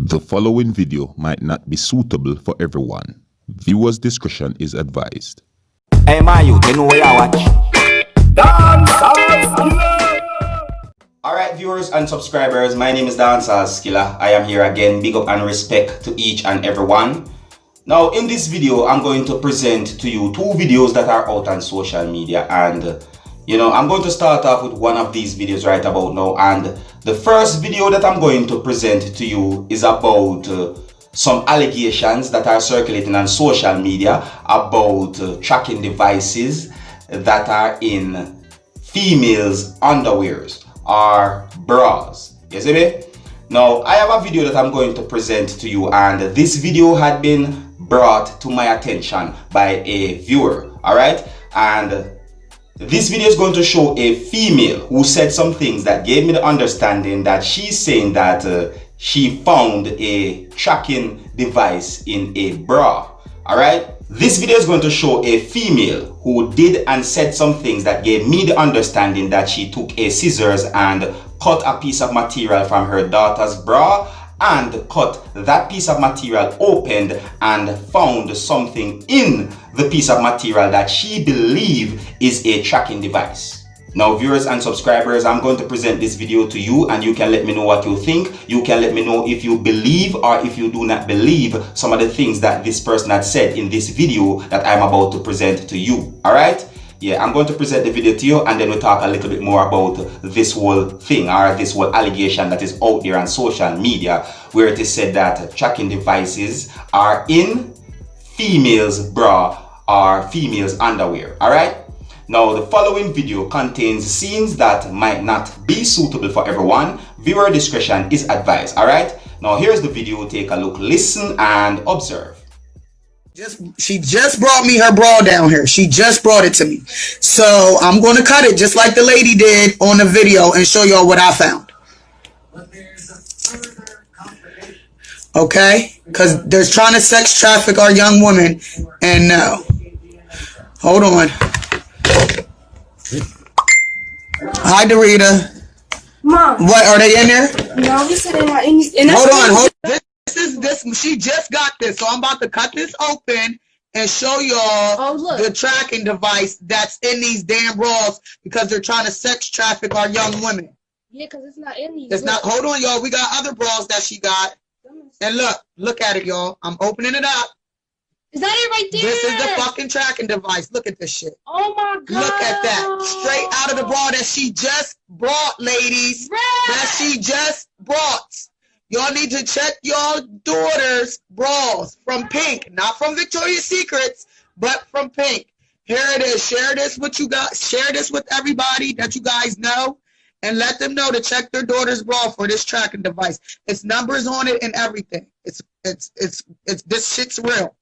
The following video might not be suitable for everyone. Viewers' discretion is advised. Hey, my youth, you know where I watch? Dancehall. Alright, viewers and subscribers, my name is Dancehall. I am here again. Big up and respect to each and everyone. Now, in this video, I'm going to present to you two videos that are out on social media, and I'm going to start off with one of these videos right about now. And the first video that I'm going to present to you is about some allegations that are circulating on social media about tracking devices that are in females' underwears or bras. You see me? Now, I have a video that I'm going to present to you, and this video had been brought to my attention by a viewer. Alright? And this video is going to show a female who said some things that gave me the understanding that she's saying that she found a tracking device in a bra. Alright? This video is going to show a female who did and said some things that gave me the understanding that she took a scissors and cut a piece of material from her daughter's bra and cut that piece of material opened and found something in the piece of material that she believes is a tracking device. Now, viewers and subscribers, I'm going to present this video to you, and you can let me know what you think. You can let me know if you believe or if you do not believe some of the things that this person had said in this video that I'm about to present to you. Alright? Yeah, I'm going to present the video to you, and then we'll talk a little bit more about this whole thing, or this whole allegation that is out there on social media, where it is said that tracking devices are in females' bra or females' underwear. Alright? Now, the following video contains scenes that might not be suitable for everyone. Viewer discretion is advised. Alright? Now, here's the video. Take a look, listen, and observe. She just brought me her bra down here. She just brought it to me. So I'm going to cut it just like the lady did on the video and show y'all what I found. Okay? Because they're trying to sex traffic our young women. And no. Hold on. Hi, Dorita. Mom. What, are they in there? No, we said in hold on. This she just got this, so I'm about to cut this open and show y'all the tracking device that's in these damn bras because they're trying to sex traffic our young women. Yeah, because it's not in these. It's not. Hold on, y'all. We got other bras that she got. And look at it, y'all. I'm opening it up. Is that it right there? This is the fucking tracking device. Look at this shit. Oh my god. Look at that. Straight out of the bra that she just brought, ladies. That she just brought. Y'all need to check y'all daughter's bras from Pink, not from Victoria's Secrets, but from Pink. Here it is. Share this with you guys. Share this with everybody that you guys know, and let them know to check their daughter's bra for this tracking device. It's numbers on it and everything. It's this shit's real.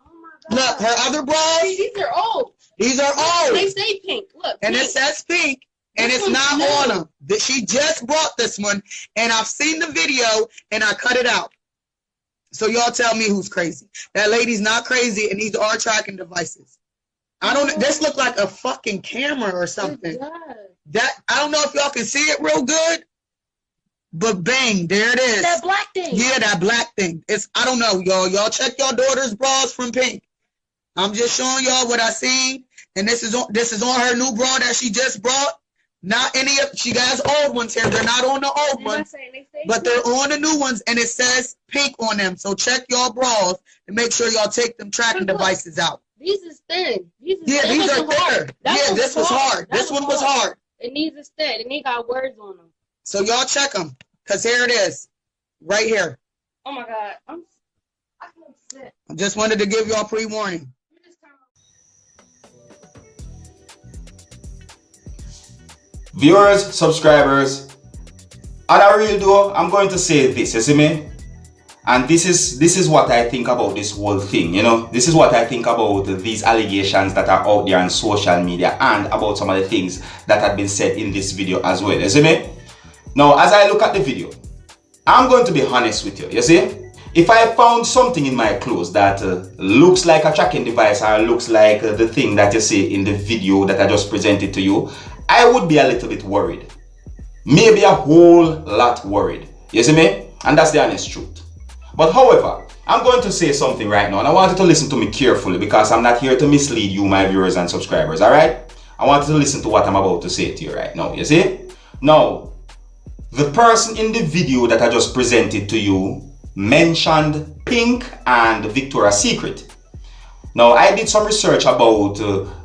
Oh my god. Look, her other bras. These are old. These are old. They say Pink. Look. And Pink. it says Pink. And it's not on them. She just brought this one, and I've seen the video, and I cut it out. So y'all tell me who's crazy. That lady's not crazy, and these are tracking devices. I don't. This look like a fucking camera or something. That I don't know if y'all can see it real good, but bang, there it is. That black thing. Yeah, that black thing. It's I don't know, y'all. Y'all check your daughter's bras from Pink. I'm just showing y'all what I seen, and this is on her new bra that she just brought. Not any of, she got old ones here. They're not on the old ones, but they're on the new ones, and it says Pink on them. So check y'all bras and make sure y'all take them tracking devices out. These is thin. These are thicker. Yeah, this was hard. This one was hard. And these is thin, and they got words on them. So y'all check them, because here it is, right here. Oh my god. I feel sick. I just wanted to give y'all pre-warning. Viewers, subscribers, on a real though, I'm going to say this, you see me? And this is what I think about this whole thing, This is what I think about these allegations that are out there on social media, and about some of the things that have been said in this video as well, you see me? Now, as I look at the video, I'm going to be honest with you, you see? If I found something in my clothes that looks like a tracking device or looks like the thing that you see in the video that I just presented to you, I would be a little bit worried. Maybe a whole lot worried. You see me? And that's the honest truth. But however, I'm going to say something right now, and I want you to listen to me carefully because I'm not here to mislead you, my viewers and subscribers, alright? I want you to listen to what I'm about to say to you right now, you see? Now, the person in the video that I just presented to you mentioned Pink and Victoria's Secret. Now, I did some research about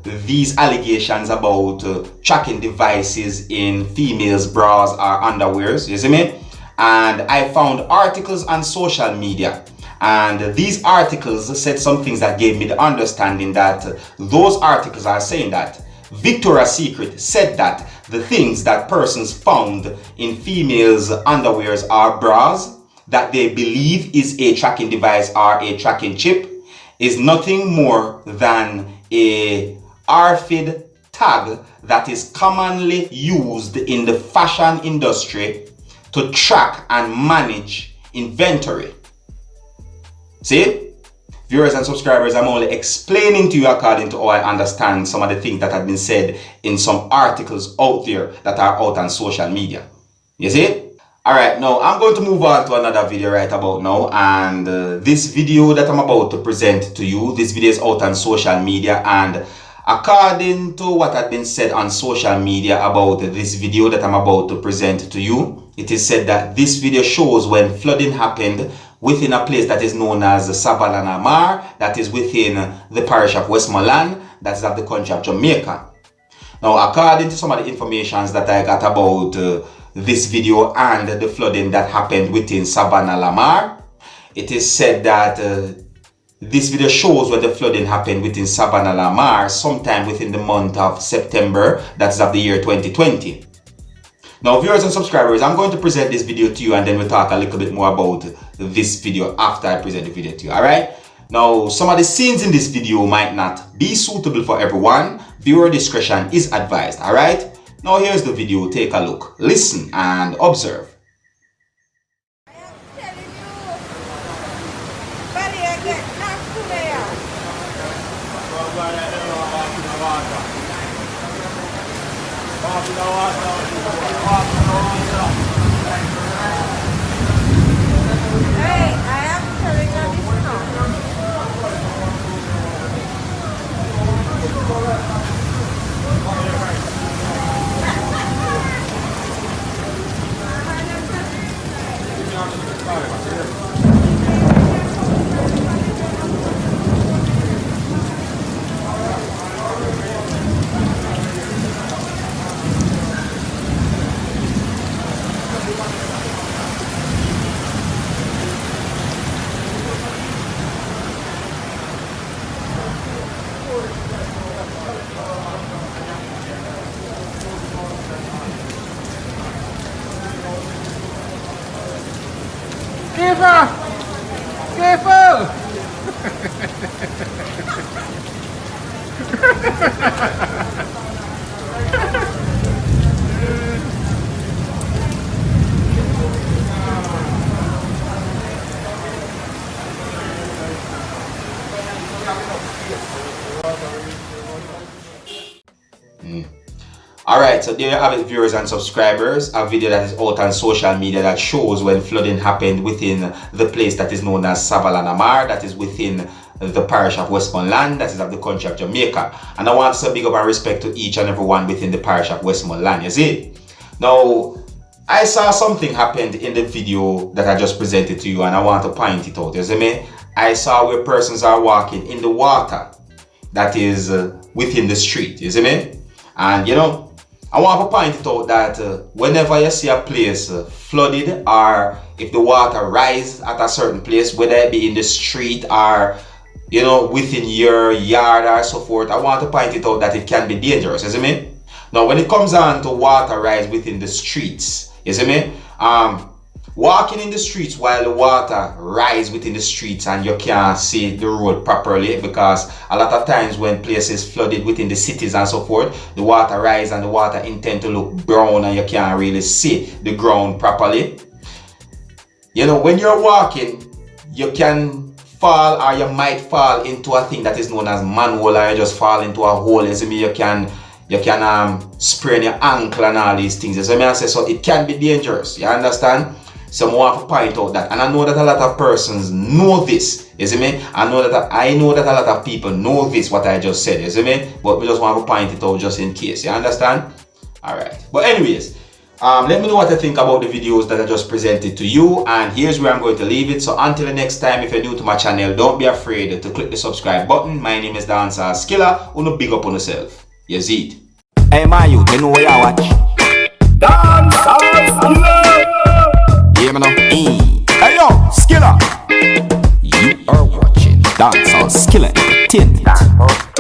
these allegations about tracking devices in females' bras or underwears, you see me? And I found articles on social media. And these articles said some things that gave me the understanding that those articles are saying that Victoria's Secret said that the things that persons found in females' underwears or bras that they believe is a tracking device or a tracking chip is nothing more than a RFID tag that is commonly used in the fashion industry to track and manage inventory. See? Viewers and subscribers, I'm only explaining to you according to how I understand some of the things that have been said in some articles out there that are out on social media. You see? Alright, now I'm going to move on to another video right about now, and this video that I'm about to present to you, this video is out on social media, and according to what had been said on social media about this video that I'm about to present to you, it is said that this video shows when flooding happened within a place that is known as Savanna La Mar, that is within the parish of Westmoreland, that is of the country of Jamaica. Now, according to some of the information that I got about this video and the flooding that happened within Savanna La Mar, it is said that this video shows when the flooding happened within Savanna La Mar sometime within the month of September, that's of the year 2020. Now, viewers and subscribers, I'm going to present this video to you, and then we'll talk a little bit more about this video after I present the video to you, alright? Now, some of the scenes in this video might not be suitable for everyone. Viewer discretion is advised, alright? Now, here's the video. Take a look, listen, and observe. Hey, I am telling you this now. Careful! Careful! Alright, so there you have it, viewers and subscribers, a video that is out on social media that shows when flooding happened within the place that is known as Savanna La Mar, that is within the parish of Westmoreland, that is of the country of Jamaica. And I want to say big up and respect to each and every one within the parish of Westmoreland, you see? Now, I saw something happened in the video that I just presented to you, and I want to point it out, you see me? I saw where persons are walking in the water that is within the street, you see me? And you know, I want to point it out that whenever you see a place flooded, or if the water rises at a certain place, whether it be in the street or, you know, within your yard or so forth, I want to point it out that it can be dangerous, you see me? Now, when it comes on to water rise within the streets, you see me? Walking in the streets while the water rise within the streets and you can't see the road properly, because a lot of times when places flooded within the cities and so forth, the water rise and the water intend to look brown and you can't really see the ground properly. You know, when you're walking, you can fall, or you might fall into a thing that is known as manhole, or you just fall into a hole. You see me? You can sprain your ankle and all these things. You see me? I say, so it can be dangerous. You understand? So I want to point out that, and I know that a lot of persons know this, you see me? I know that a lot of people know this, what I just said, you see me? But we just want to point it out just in case, you understand? Alright, but anyways, let me know what you think about the videos that I just presented to you, and here's where I'm going to leave it. So until the next time, if you're new to my channel, don't be afraid to click the subscribe button. My name is Dancehall Skilla. Uno big up on yourself. You see it. Hey man, you know where you watch? Dancehall Skilla. Yeah, man. Hey yo, Skilla. You are watching Dancehall Skilla Entertainment.